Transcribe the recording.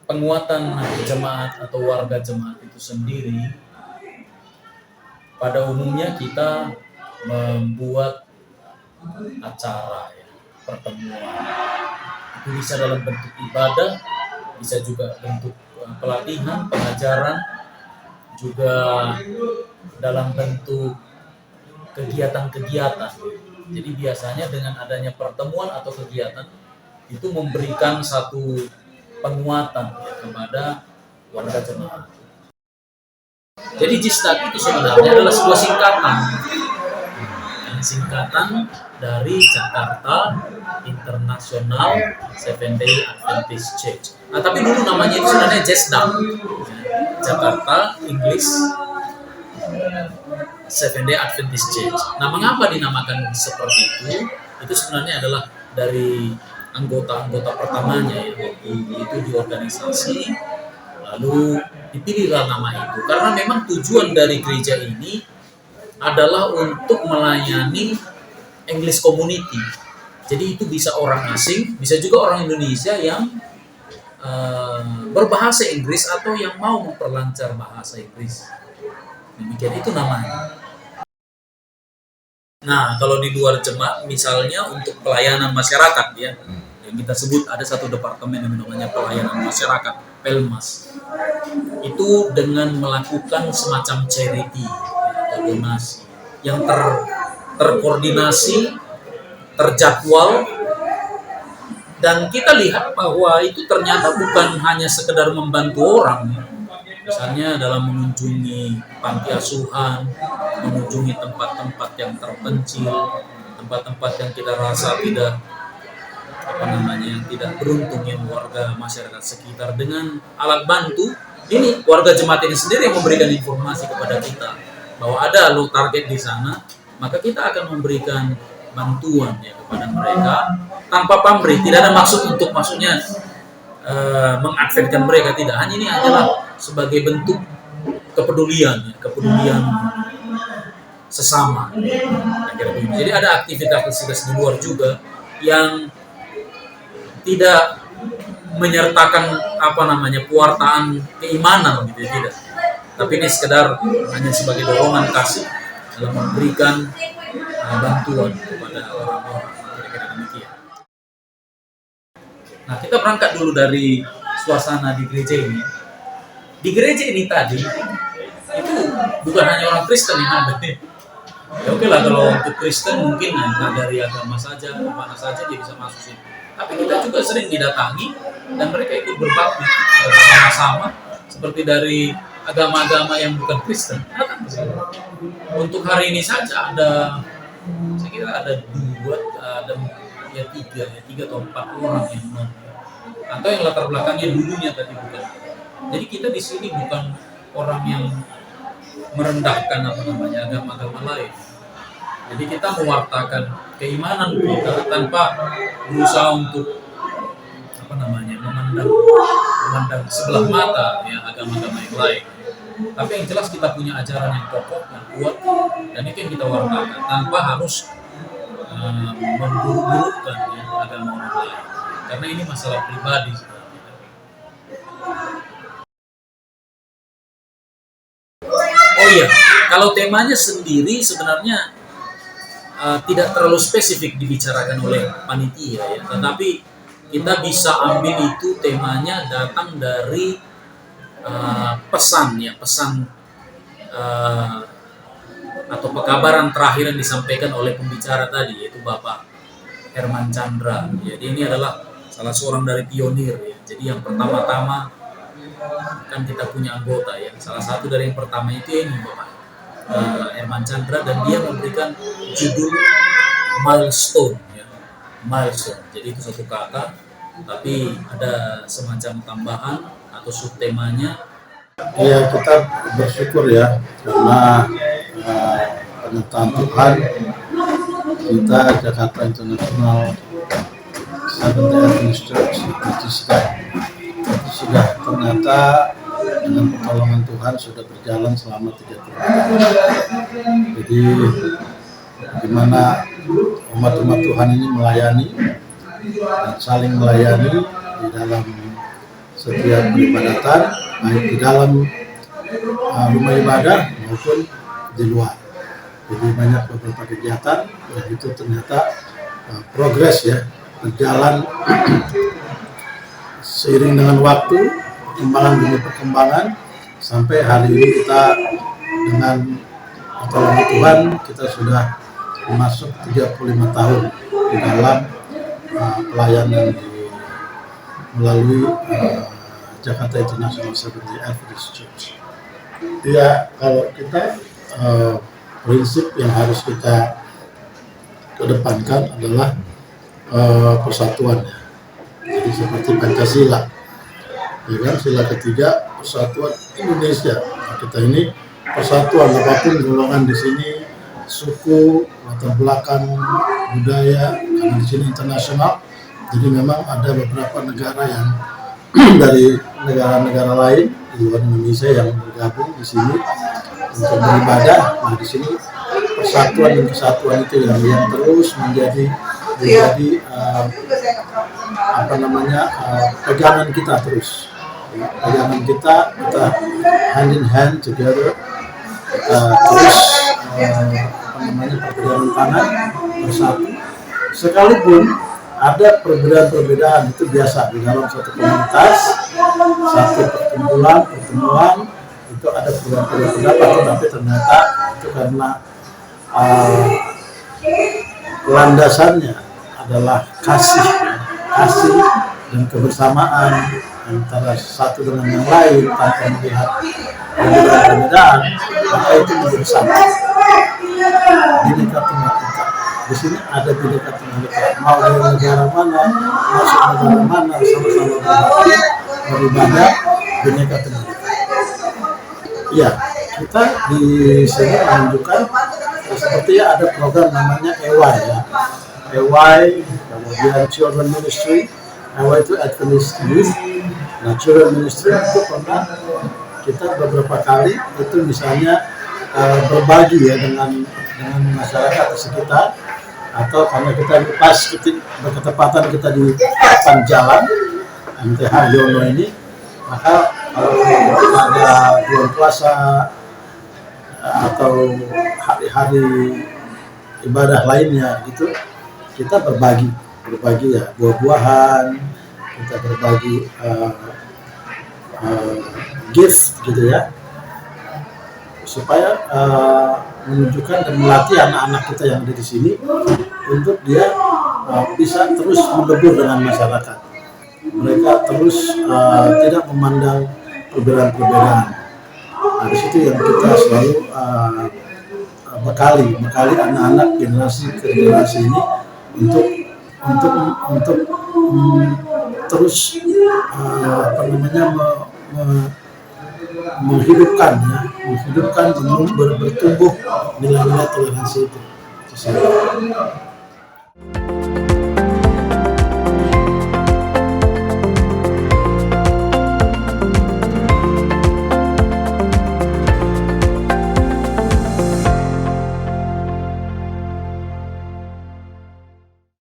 penguatan jemaat atau warga jemaat itu sendiri, pada umumnya kita membuat acara ya, pertemuan. Itu bisa dalam bentuk ibadah, bisa juga bentuk pelatihan, pengajaran, juga dalam bentuk kegiatan-kegiatan. Jadi biasanya dengan adanya pertemuan atau kegiatan itu memberikan satu penguatan ya, kepada warga jemaat. Jadi JISDAQ itu sebenarnya adalah sebuah singkatan dari Jakarta International Seventh Day Adventist Church. Nah, tapi dulu namanya itu sebenarnya JESDAQ, Jakarta English Seventh Day Adventist Church. Nah, mengapa dinamakan seperti itu? Itu sebenarnya adalah dari anggota-anggota pertamanya ya, waktu itu di organisasi, lalu dipilihlah nama itu karena memang tujuan dari gereja ini adalah untuk melayani English community. Jadi itu bisa orang asing, bisa juga orang Indonesia yang berbahasa Inggris atau yang mau memperlancar bahasa Inggris. Demikian itu namanya. Nah, kalau di luar jemaat misalnya untuk pelayanan masyarakat ya, yang kita sebut ada satu departemen yang namanya pelayanan masyarakat, Pelmas. Itu dengan melakukan semacam charity atau donasi yang terkoordinasi, terjadwal, dan kita lihat bahwa itu ternyata bukan hanya sekedar membantu orang. Misalnya dalam mengunjungi panti asuhan, mengunjungi tempat-tempat yang terpencil, tempat-tempat yang kita rasa tidak tidak beruntung yang warga masyarakat sekitar, dengan alat bantu ini warga jemaat ini sendiri yang memberikan informasi kepada kita bahwa ada loh target di sana, maka kita akan memberikan bantuan ya kepada mereka tanpa pamrih, tidak ada maksud untuk maksudnya mengadvertkan mereka, tidak, hanya ini adalah sebagai bentuk kepedulian sesama. Jadi ada aktivitas di luar juga yang tidak menyertakan pewartaan keimanan gitu ya, tidak. Tapi ini sekedar hanya sebagai dorongan kasih dalam memberikan bantuan kepada orang-orang, kira-kira demikian. Nah, kita berangkat dulu dari suasana di gereja ini. Di gereja ini tadi itu bukan hanya orang Kristen yang ada. Ya oke lah, kalau untuk Kristen mungkin nah dari agama saja, mana saja dia bisa masuk sini. Tapi kita juga sering didatangi dan mereka ikut berbakti bersama-sama seperti dari agama-agama yang bukan Kristen. Untuk hari ini saja saya kira ada tiga atau 4 orang yang atau yang latar belakangnya dulunya tadi bukan. Jadi kita di sini bukan orang yang merendahkan agama-agama lain. Jadi kita mewartakan keimanan kita tanpa berusaha untuk memandang sebelah mata ya agama-agama yang lain. Tapi yang jelas kita punya ajaran yang kokoh, yang kuat, dan itu yang kita wartakan tanpa harus memburuk-burukkan ya agama orang lain. Karena ini masalah pribadi. Oh iya, kalau temanya sendiri sebenarnya tidak terlalu spesifik dibicarakan oleh panitia ya, tetapi kita bisa ambil itu temanya datang dari pesan atau pekabaran terakhir yang disampaikan oleh pembicara tadi, yaitu Bapak Herman Chandra. Jadi ini adalah salah seorang dari pionir ya. Jadi yang pertama-tama kan kita punya anggota ya. Salah satu dari yang pertama itu ini Bapak Herman Chandra, dan dia memberikan judul milestone ya. Milestone. Jadi itu satu kata, tapi ada semacam tambahan atau subtemanya. Ya, kita bersyukur ya karena penyertaan Tuhan kita Jakarta International Seventh Day Adventist Church itu sudah ternyata dengan pertolongan Tuhan sudah berjalan selama 3 tahun. Jadi bagaimana umat-umat Tuhan ini melayani dan saling melayani di dalam setiap peribadatan, baik di dalam rumah ibadah maupun di luar. Jadi banyak beberapa kegiatan dan itu ternyata progres ya, berjalan seiring dengan waktu, perkembangan demi perkembangan, sampai hari ini kita dengan pertolongan Tuhan kita sudah masuk 35 tahun di dalam pelayanan melalui Jakarta International Seventh-day Adventist Church. Ya, kalau kita prinsip yang harus kita kedepankan adalah persatuan ya. Jadi seperti Pancasila, ya kan, sila ketiga persatuan Indonesia. Nah, kita ini persatuan apapun golongan di sini, suku, latar belakang, budaya, karena di sini internasional. Jadi memang ada beberapa negara yang dari negara-negara lain di luar Indonesia yang bergabung di sini untuk beribadah. Nah, di sini persatuan dan kesatuan itu yang terus menjadi pegangan kita terus. Pegangan kita hand in hand together, terus perpegangan tangan bersatu. Sekalipun ada perbedaan-perbedaan, itu biasa di dalam suatu komunitas, satu pertemuan itu ada perbedaan pendapat, tapi ternyata itu karena landasannya adalah kasih dan kebersamaan antara satu dengan yang lain tanpa melihat perbedaan, maka itu menjadi satu. Bineka Tunggal Ika. Di sini ada Bineka Tunggal Ika. Mau dari negara mana, masuk negara mana, sama-sama berbakti, beribadah, Bineka Tunggal Ika. Ya, kita di sini menunjukkan seperti ada program namanya EY ya. EY, kemudian Children Ministry, EY itu Adventist Youth. Nah, Children Ministry itu pernah kita beberapa kali itu misalnya berbagi ya dengan masyarakat di sekitar, atau karena kita pas berketepatan kita di depan jalan MTH Yono ini, maka kalau ada bulan puasa atau hari-hari ibadah lainnya gitu, kita berbagi ya, buah-buahan, kita berbagi gift gitu ya, supaya menunjukkan dan melatih anak-anak kita yang ada di sini untuk dia bisa terus melebur dengan masyarakat. Mereka terus tidak memandang perbedaan-perbedaan. Nah, di situ yang kita selalu bekali anak-anak generasi ke generasi ini untuk terus menghidupkan bertumbuh nilai-nilai toleransi itu.